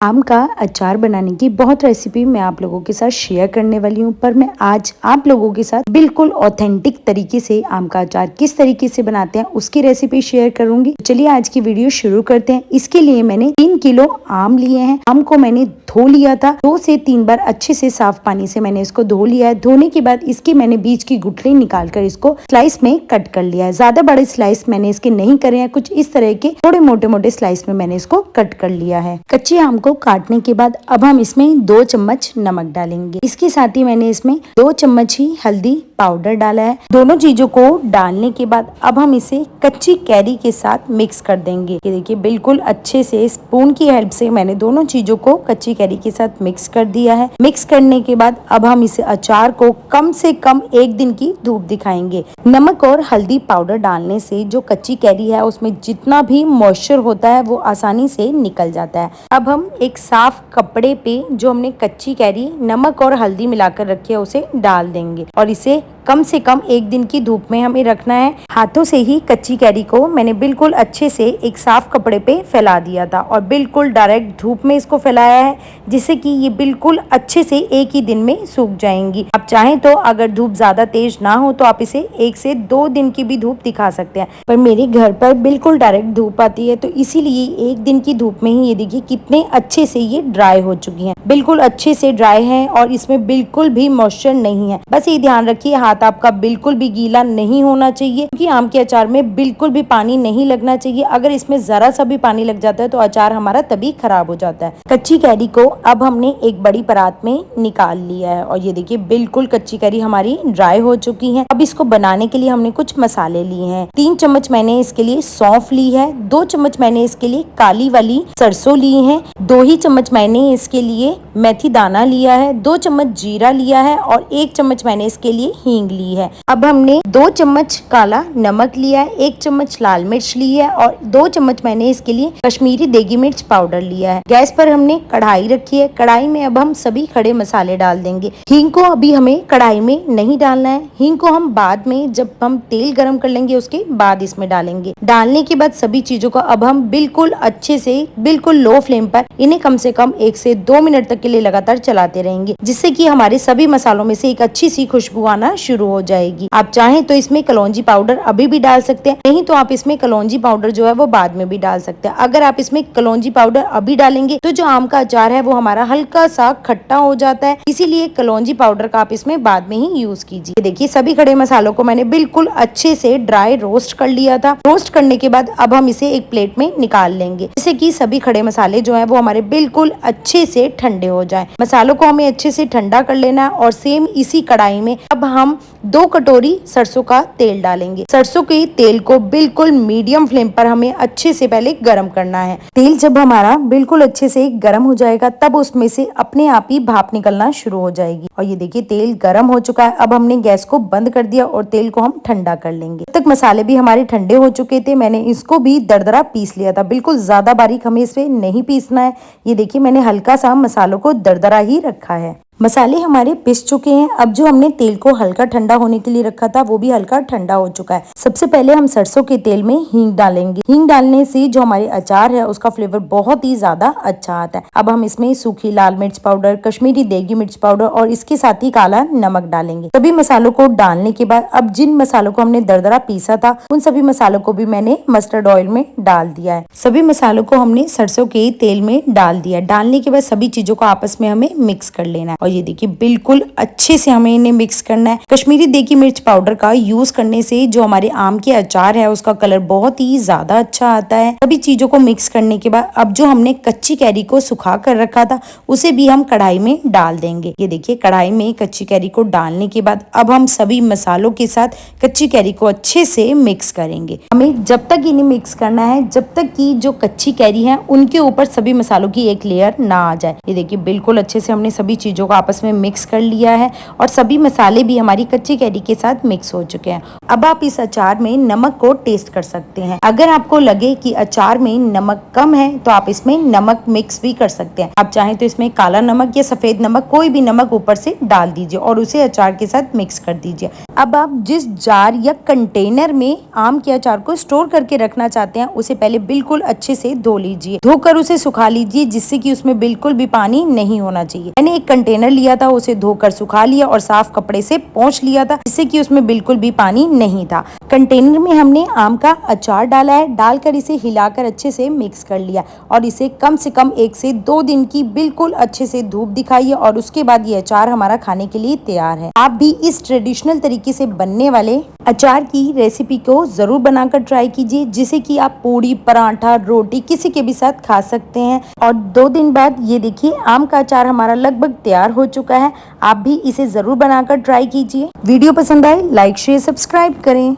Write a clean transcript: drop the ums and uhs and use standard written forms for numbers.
आम का अचार बनाने की बहुत रेसिपी मैं आप लोगों के साथ शेयर करने वाली हूँ, पर मैं आज आप लोगों के साथ बिल्कुल ऑथेंटिक तरीके से आम का अचार किस तरीके से बनाते हैं उसकी रेसिपी शेयर करूंगी। चलिए आज की वीडियो शुरू करते हैं। इसके लिए मैंने 3 किलो आम लिए हैं। आम को मैंने धो लिया था, 2 से 3 बार अच्छे से साफ पानी से मैंने इसको धो लिया है। धोने के बाद इसकी मैंने बीच की गुठली निकाल कर इसको स्लाइस में कट कर लिया है। ज्यादा बड़े स्लाइस मैंने इसके नहीं करे हैं, कुछ इस तरह के थोड़े मोटे मोटे स्लाइस में मैंने इसको कट कर लिया है। कच्चे आम को काटने के बाद अब हम इसमें 2 चम्मच नमक डालेंगे। इसके साथ ही मैंने इसमें 2 चम्मच ही हल्दी पाउडर डाला है। दोनों चीजों को डालने के बाद अब हम इसे कच्ची कैरी के साथ मिक्स कर देंगे। ये देखिए बिल्कुल अच्छे से स्पून की हेल्प से मैंने दोनों चीजों को कच्ची कैरी के साथ मिक्स कर दिया है। मिक्स करने के बाद अब हम इसे अचार को कम से कम 1 दिन की धूप दिखाएंगे। नमक और हल्दी पाउडर डालने से जो कच्ची कैरी है उसमें जितना भी मॉइस्चर होता है वो आसानी से निकल जाता है। अब हम एक साफ कपड़े पे जो हमने कच्ची कैरी नमक और हल्दी मिलाकर रखी है उसे डाल देंगे और इसे कम से कम 1 दिन की धूप में हमें रखना है। हाथों से ही कच्ची कैरी को मैंने बिल्कुल अच्छे से एक साफ कपड़े पे फैला दिया था और बिल्कुल डायरेक्ट धूप में इसको फैलाया है, जिससे कि ये बिल्कुल अच्छे से 1 ही दिन में सूख जाएंगी। आप चाहें तो अगर धूप ज्यादा तेज ना हो तो आप इसे 1 से 2 दिन की भी धूप दिखा सकते हैं, पर मेरे घर पर बिल्कुल डायरेक्ट धूप आती है तो इसीलिए 1 दिन की धूप में ही ये देखिए कितने अच्छे से ये ड्राई हो चुकी हैं। बिल्कुल अच्छे से ड्राई है और इसमें बिल्कुल भी मॉइस्चर नहीं है। बस ये ध्यान रखिए हाथ आपका बिल्कुल भी गीला नहीं होना चाहिए, क्योंकि आम के अचार में बिल्कुल भी पानी नहीं लगना चाहिए। अगर इसमें जरा सा भी पानी लग जाता है तो अचार हमारा तभी खराब हो जाता है। कच्ची कैरी को अब हमने एक बड़ी परात में निकाल लिया है और ये देखिए बिल्कुल कच्ची कैरी हमारी ड्राई हो चुकी है। अब इसको बनाने के लिए हमने कुछ मसाले लिए हैं। 3 चम्मच मैंने इसके लिए सौंफ ली है, 2 चम्मच मैंने इसके लिए काली वाली सरसों ली है, 2 ही चम्मच मैंने इसके लिए मेथी दाना लिया है, 2 चम्मच जीरा लिया है और 1 चम्मच मैंने इसके लिए हींग ली है। अब हमने 2 चम्मच काला नमक लिया है, 1 चम्मच लाल मिर्च ली है और 2 चम्मच मैंने इसके लिए कश्मीरी देगी मिर्च पाउडर लिया है। गैस पर हमने कढ़ाई रखी है। कढ़ाई में अब हम सभी खड़े मसाले डाल देंगे। हींग को अभी हमें कढ़ाई में नहीं डालना है, हींग को हम बाद में जब हम तेल गरम कर लेंगे उसके बाद इसमें डालेंगे। डालने के बाद सभी चीजों को अब हम बिल्कुल अच्छे से बिल्कुल लो फ्लेम पर इन्हें कम से कम 1 से 2 मिनट तक के लिए लगातार चलाते रहेंगे, जिससे कि हमारे सभी मसालों में से एक अच्छी सी खुशबू आना शुरू हो जाएगी। आप चाहें तो इसमें कलौंजी पाउडर अभी भी डाल सकते हैं, नहीं तो आप इसमें कलौंजी पाउडर जो है वो बाद में भी डाल सकते हैं। अगर आप इसमें कलौंजी पाउडर अभी डालेंगे तो जो आम का अचार है वो हमारा हल्का सा खट्टा हो जाता है, इसीलिए कलौंजी पाउडर का आप इसमें बाद में ही यूज कीजिए। देखिए सभी खड़े मसालों को मैंने बिल्कुल अच्छे से ड्राई रोस्ट कर लिया था। रोस्ट करने के बाद अब हम इसे एक प्लेट में निकाल लेंगे, जिससे कि सभी खड़े मसाले जो है वो हमारे बिल्कुल अच्छे से ठंडे हो जाए। मसालों को हमें अच्छे से ठंडा कर लेना है और सेम इसी कढ़ाई में अब हम 2 कटोरी सरसों का तेल डालेंगे। सरसों के तेल को बिल्कुल मीडियम फ्लेम पर हमें अच्छे से पहले गरम करना है। तेल जब हमारा बिल्कुल अच्छे से गरम हो जाएगा तब उसमें से अपने आप ही भाप निकलना शुरू हो जाएगी और ये देखिए तेल गरम हो चुका है। अब हमने गैस को बंद कर दिया और तेल को हम ठंडा कर लेंगे। तब तक मसाले भी हमारे ठंडे हो चुके थे। मैंने इसको भी दरदरा पीस लिया था, बिल्कुल ज्यादा बारीक हमें इसे नहीं पीसना है। ये देखिए मैंने हल्का सा मसालों को दरदरा ही रखा है। मसाले हमारे पिस चुके हैं। अब जो हमने तेल को हल्का ठंडा होने के लिए रखा था वो भी हल्का ठंडा हो चुका है। सबसे पहले हम सरसों के तेल में हींग डालेंगे। हींग डालने से जो हमारे अचार है उसका फ्लेवर बहुत ही ज्यादा अच्छा आता है। अब हम इसमें सूखी लाल मिर्च पाउडर, कश्मीरी देगी मिर्च पाउडर और इसके साथ ही काला नमक डालेंगे। सभी मसालों को डालने के बाद अब जिन मसालों को हमने दरदरा पीसा था उन सभी मसालों को भी मैंने मस्टर्ड ऑयल में डाल दिया है। सभी मसालों को हमने सरसों के तेल में डाल दिया। डालने के बाद सभी चीजों को आपस में हमें मिक्स कर लेना है। ये देखिए बिल्कुल अच्छे से हमें इन्हें मिक्स करना है। कश्मीरी देगी मिर्च पाउडर का यूज करने से जो हमारे आम के अचार है उसका कलर बहुत ही ज्यादा अच्छा आता है। सभी चीजों को मिक्स करने के बाद अब जो हमने कच्ची कैरी को सुखा कर रखा था उसे भी हम कढ़ाई में डाल देंगे। ये देखिए कढ़ाई में कच्ची कैरी को डालने के बाद अब हम सभी मसालों के साथ कच्ची कैरी को अच्छे से मिक्स करेंगे। हमें जब तक इन्हें मिक्स करना है जब तक कि जो कच्ची कैरी है उनके ऊपर सभी मसालों की एक लेयर ना आ जाए। ये देखिए बिल्कुल अच्छे से हमने सभी चीजों को आपस में मिक्स कर लिया है और सभी मसाले भी हमारी कच्ची कैरी के साथ मिक्स हो चुके हैं। अब आप इस अचार में नमक को टेस्ट कर सकते हैं। अगर आपको लगे कि अचार में नमक कम है तो आप इसमें नमक मिक्स भी कर सकते हैं। आप चाहें तो इसमें काला नमक या सफेद नमक कोई भी नमक ऊपर से डाल दीजिए और उसे अचार के साथ मिक्स कर दीजिए। अब आप जिस जार या कंटेनर में आम के अचार को स्टोर करके रखना चाहते हैं उसे पहले बिल्कुल अच्छे से धो लीजिए, धोकर उसे सुखा लीजिए जिससे कि उसमें बिल्कुल भी पानी नहीं होना चाहिए। मैंने एक कंटेनर लिया था, उसे धोकर सुखा लिया और साफ कपड़े से पोंछ लिया था जिससे कि उसमें बिल्कुल भी पानी नहीं था। कंटेनर में हमने आम का अचार डाला है, डालकर इसे हिलाकर अच्छे से मिक्स कर लिया और इसे कम से कम 1 से 2 दिन की बिल्कुल अच्छे से धूप दिखाइए और उसके बाद ये अचार हमारा खाने के लिए तैयार है। आप भी इस ट्रेडिशनल तरीके से बनने वाले अचार की रेसिपी को जरूर बनाकर ट्राई कीजिए जिसे कि आप पूड़ी, पराठा, रोटी किसी के भी साथ खा सकते हैं। और 2 दिन बाद ये देखिए आम का अचार हमारा लगभग तैयार हो चुका है। आप भी इसे जरूर बनाकर ट्राई कीजिए। वीडियो पसंद आए लाइक शेयर सब्सक्राइब करें।